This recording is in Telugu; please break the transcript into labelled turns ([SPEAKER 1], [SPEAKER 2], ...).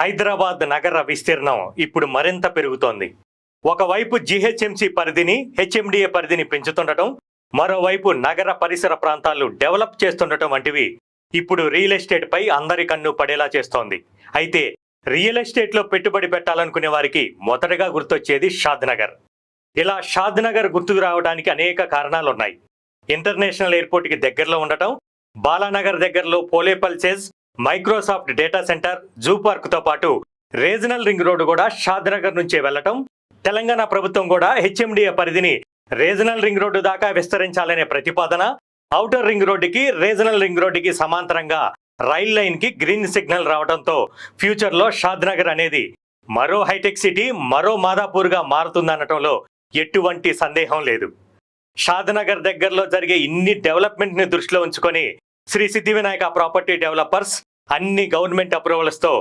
[SPEAKER 1] హైదరాబాద్ నగర విస్తీర్ణం ఇప్పుడు మరింత పెరుగుతోంది. ఒకవైపు జీహెచ్ఎంసీ పరిధిని, హెచ్ఎండిఏ పరిధిని పెంచుతుండటం, మరోవైపు నగర పరిసర ప్రాంతాలు డెవలప్ చేస్తుండటం వంటివి ఇప్పుడు రియల్ ఎస్టేట్ పై అందరి కన్ను పడేలా చేస్తోంది. అయితే రియల్ ఎస్టేట్ లో పెట్టుబడి పెట్టాలనుకునే వారికి మొదటగా గుర్తొచ్చేది షాద్ నగర్. ఇలా షాద్ నగర్ గుర్తుకు రావడానికి అనేక కారణాలున్నాయి. ఇంటర్నేషనల్ ఎయిర్పోర్ట్ కి దగ్గరలో ఉండటం, బాలానగర్ దగ్గరలో పోలే పల్సేస్, Microsoft data center, zoo park తో పాటు రీజనల్ రింగ్ రోడ్డు కూడా షాద్ నగర్ నుంచే వెళ్లటం, తెలంగాణ ప్రభుత్వం కూడా హెచ్ఎండిఏ పరిధిని రీజనల్ రింగ్ రోడ్డు దాకా విస్తరించాలనే ప్రతిపాదన, ఔటర్ రింగ్ రోడ్డుకి, రీజనల్ రింగ్ రోడ్డుకి సమాంతరంగా రైల్ లైన్ కి గ్రీన్ సిగ్నల్ రావడంతో ఫ్యూచర్ లో షాద్ నగర్ అనేది మరో హైటెక్ సిటీ, మరో మాదాపూర్ గా మారుతుందనటంలో ఎటువంటి సందేహం లేదు. షాద్ నగర్ దగ్గరలో జరిగే ఇన్ని డెవలప్మెంట్ ని దృష్టిలో ఉంచుకొని శ్రీ సిద్ధి వినాయక ప్రాపర్టీ డెవలపర్స్ అన్ని గవర్నమెంట్ అప్రూవల్స్ తో